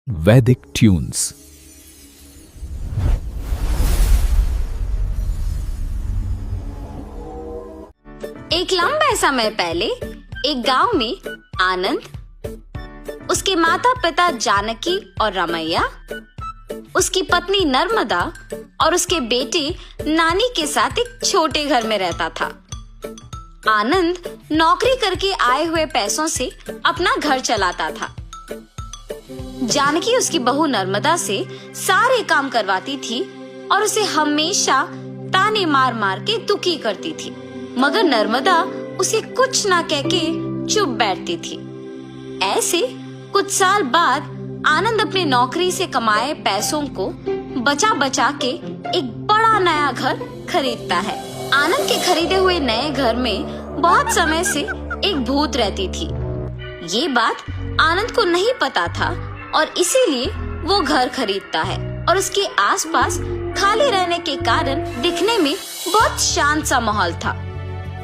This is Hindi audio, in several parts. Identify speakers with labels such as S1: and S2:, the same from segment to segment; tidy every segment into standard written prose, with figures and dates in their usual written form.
S1: वैदिक ट्यून्स।
S2: एक लंबे समय पहले एक गांव में आनंद, उसके माता पिता जानकी और रमैया, उसकी पत्नी नर्मदा और उसके बेटे नानी के साथ एक छोटे घर में रहता था। आनंद नौकरी करके आए हुए पैसों से अपना घर चलाता था। जानकी उसकी बहू नर्मदा से सारे काम करवाती थी और उसे हमेशा ताने मार मार के दुखी करती थी, मगर नर्मदा उसे कुछ ना कह के चुप बैठती थी। ऐसे कुछ साल बाद आनंद अपने नौकरी से कमाए पैसों को बचा बचा के एक बड़ा नया घर खरीदता है। आनंद के खरीदे हुए नए घर में बहुत समय से एक भूत रहती थी। ये बात आनंद को नहीं पता था और इसीलिए वो घर खरीदता है और उसके आसपास खाली रहने के कारण दिखने में बहुत शांत सा माहौल था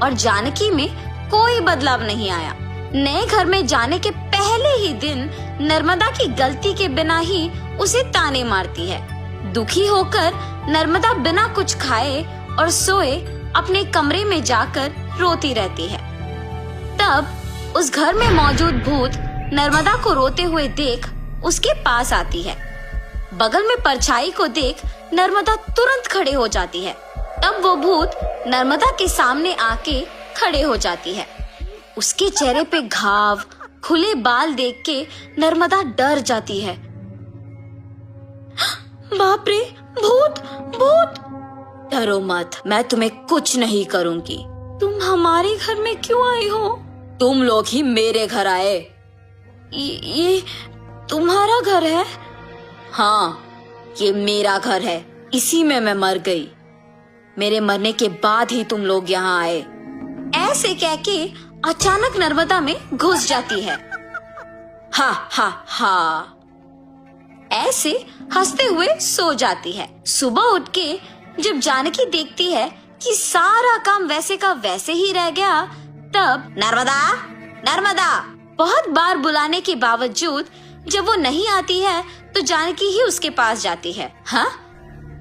S2: और जानकी में कोई बदलाव नहीं आया। नए घर में जाने के पहले ही दिन नर्मदा की गलती के बिना ही उसे ताने मारती है। दुखी होकर नर्मदा बिना कुछ खाए और सोए अपने कमरे में जाकर रोती रहती है। तब उस घर में मौजूद भूत नर्मदा को रोते हुए देख उसके पास आती है। बगल में परछाई को देख नर्मदा तुरंत खड़े हो जाती है। तब वो भूत नर्मदा के सामने आके खड़े हो जाती है। उसके चेहरे पे घाव, खुले बाल देख के नर्मदा डर जाती है। बाप रे, भूत भूत! डरो मत, मैं तुम्हें कुछ नहीं करूंगी। तुम हमारे घर में क्यों आई हो? तुम लोग ही मेरे घर आए। ये तुम्हारा घर है? हाँ, ये मेरा घर है। इसी में मैं मर गई। मेरे मरने के बाद ही तुम लोग यहाँ आए। ऐसे कह के अचानक नर्मदा में घुस जाती है। हा हा हा, ऐसे हंसते हुए सो जाती है। सुबह उठ के जब जानकी देखती है कि सारा काम वैसे का वैसे ही रह गया, तब नर्मदा नर्मदा बहुत बार बुलाने के बावजूद जब वो नहीं आती है तो जानकी ही उसके पास जाती है। हाँ,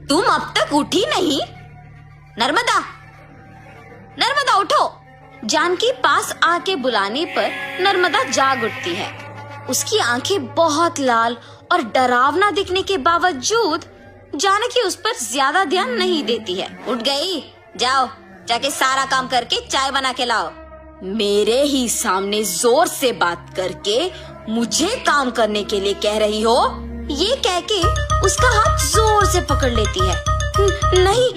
S2: तुम अब तक उठी नहीं? नर्मदा नर्मदा उठो! जानकी पास आके बुलाने पर नर्मदा जाग उठती है। उसकी आंखें बहुत लाल और डरावना दिखने के बावजूद जानकी उस पर ज्यादा ध्यान नहीं देती है। उठ गई? जाओ जाके सारा काम करके चाय बना के लाओ। मेरे ही सामने जोर से बात करके मुझे काम करने के लिए कह रही हो? ये कह के उसका हाथ जोर से पकड़ लेती है। नहीं,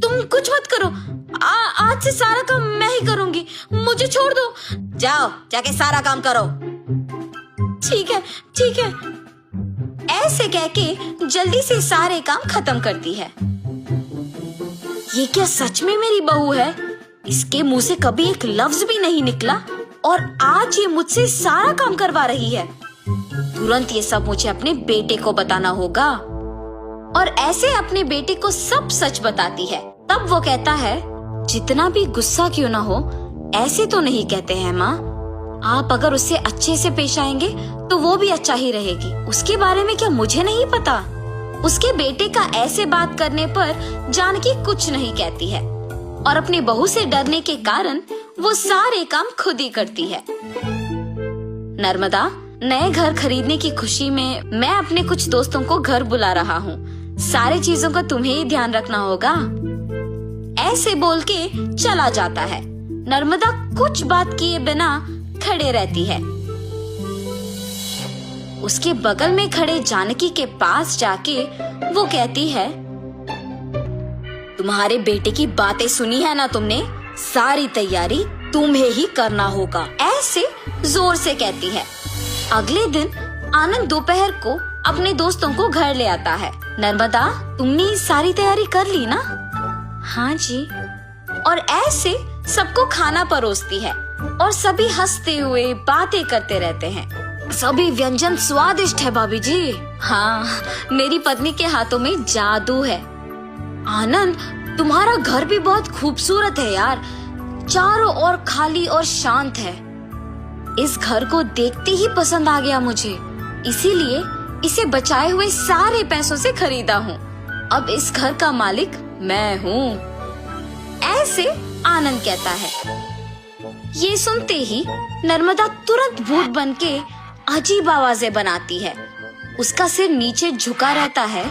S2: तुम कुछ मत करो। आज से सारा काम मैं ही करूंगी, मुझे छोड़ दो। जाओ जाके सारा काम करो। ठीक है ठीक है। ऐसे कह के जल्दी से सारे काम खत्म करती है। ये क्या सच में मेरी बहू है? इसके मुंह से कभी एक लफ्ज भी नहीं निकला और आज ये मुझसे सारा काम करवा रही है। तुरंत ये सब मुझे अपने बेटे को बताना होगा। और ऐसे अपने बेटे को सब सच बताती है। तब वो कहता है, जितना भी गुस्सा क्यों ना हो, ऐसे तो नहीं कहते हैं माँ। आप अगर उससे अच्छे से पेश आएंगे तो वो भी अच्छा ही रहेगी। उसके बारे में क्या मुझे नहीं पता? उसके बेटे का ऐसे बात करने पर जानकी कुछ नहीं कहती है और अपनी बहू से डरने के कारण वो सारे काम खुद ही करती है। नर्मदा, नए घर खरीदने की खुशी में मैं अपने कुछ दोस्तों को घर बुला रहा हूँ। सारी चीजों का तुम्हें ही ध्यान रखना होगा। ऐसे बोल के चला जाता है। नर्मदा कुछ बात किए बिना खड़े रहती है। उसके बगल में खड़े जानकी के पास जाके वो कहती है, तुम्हारे बेटे की बातें सुनी है ना तुमने? सारी तैयारी तुम्हें ही करना होगा। ऐसे जोर से कहती है। अगले दिन आनंद दोपहर को अपने दोस्तों को घर ले आता है। नर्मदा, तुमने सारी तैयारी कर ली ना? हाँ जी। और ऐसे सबको खाना परोसती है और सभी हंसते हुए बातें करते रहते हैं। सभी व्यंजन स्वादिष्ट है भाभी जी। हाँ, मेरी पत्नी के हाथों में जादू है। आनंद, तुम्हारा घर भी बहुत खूबसूरत है यार। चारों ओर खाली और शांत है। इस घर को देखते ही पसंद आ गया मुझे, इसीलिए इसे बचाए हुए सारे पैसों से खरीदा हूँ। अब इस घर का मालिक मैं हूँ। ऐसे आनंद कहता है। ये सुनते ही नर्मदा तुरंत भूत बनके अजीब आवाजें बनाती है। उसका सिर नीचे झुका रहता है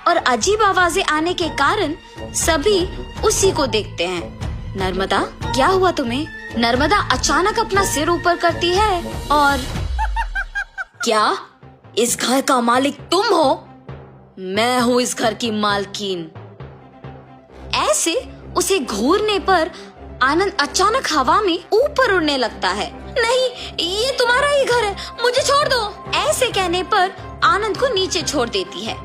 S2: और अजीब आवाजें आने के कारण सभी उसी को देखते हैं। नर्मदा, क्या हुआ तुम्हें? नर्मदा अचानक अपना सिर ऊपर करती है और क्या इस घर का मालिक तुम हो? मैं हूँ इस घर की मालकिन। ऐसे उसे घूरने पर आनंद अचानक हवा में ऊपर उड़ने लगता है। नहीं, ये तुम्हारा ही घर है, मुझे छोड़ दो। ऐसे कहने पर आनंद को नीचे छोड़ देती है।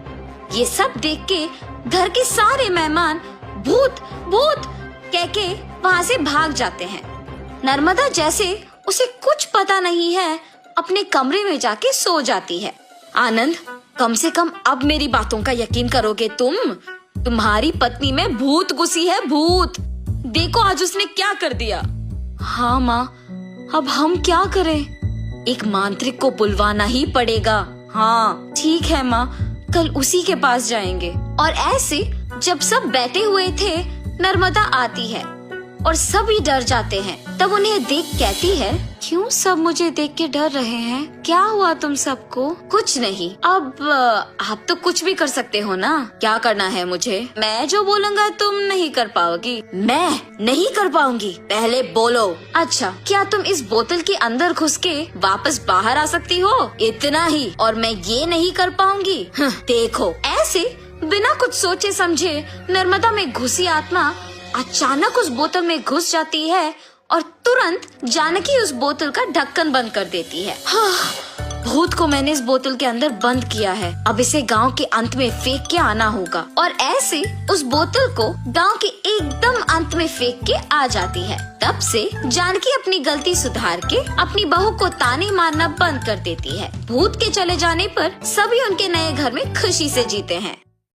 S2: ये सब देख के घर के सारे मेहमान भूत भूत कह के वहाँ से भाग जाते हैं। नर्मदा जैसे उसे कुछ पता नहीं है अपने कमरे में जाके सो जाती है। आनंद, कम से कम अब मेरी बातों का यकीन करोगे तुम? तुम्हारी पत्नी में भूत घुसी है, भूत। देखो आज उसने क्या कर दिया। हाँ माँ, अब हम क्या करें? एक मांत्रिक को बुलवाना ही पड़ेगा। हाँ ठीक है माँ, कल उसी के पास जाएंगे। और ऐसे जब सब बैठे हुए थे, नर्मदा आती है और सभी डर जाते हैं। तब उन्हें देख कहती है, क्यों सब मुझे देख के डर रहे हैं? क्या हुआ तुम सबको? कुछ नहीं। अब आप तो कुछ भी कर सकते हो ना। क्या करना है मुझे? मैं जो बोलूँगा तुम नहीं कर पाओगी। मैं नहीं कर पाऊंगी? पहले बोलो। अच्छा, क्या तुम इस बोतल के अंदर घुस के वापस बाहर आ सकती हो? इतना ही, और मैं ये नहीं कर पाऊंगी? देखो। ऐसे बिना कुछ सोचे समझे नर्मदा में घुसी आत्मा अचानक उस बोतल में घुस जाती है और तुरंत जानकी उस बोतल का ढक्कन बंद कर देती है। हाँ, भूत को मैंने इस बोतल के अंदर बंद किया है। अब इसे गांव के अंत में फेंक के आना होगा। और ऐसे उस बोतल को गांव के एकदम अंत में फेंक के आ जाती है। तब से जानकी अपनी गलती सुधार के अपनी बहू को ताने मारना बंद कर देती है। भूत के चले जाने पर सभी उनके नए घर में खुशी से जीते हैं।